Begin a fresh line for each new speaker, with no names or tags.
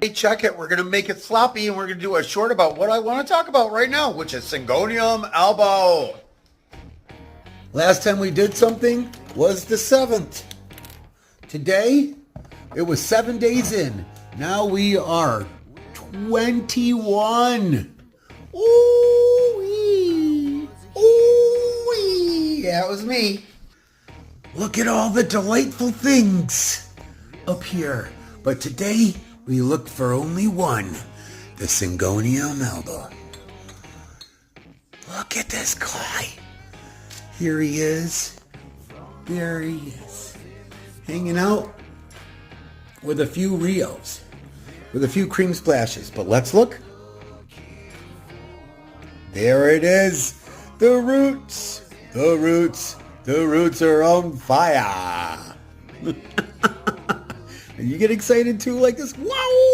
Hey, check it. We're going to make it sloppy and we're going to do a short about what I want to talk about right now, which is Syngonium Albo. Last time we did something was the 7th. Today, it was 7 days in. Now we are 21. Ooh-wee. Ooh-wee. That was me. Look at all the delightful things up here. But today, we looked for only one, the Syngonium Albo. Look at this guy. Here he is. There he is. Hanging out with a few Rios, with a few cream splashes. But let's look. There it is. The roots. The roots. The roots are on fire. You get excited too like this? Wow!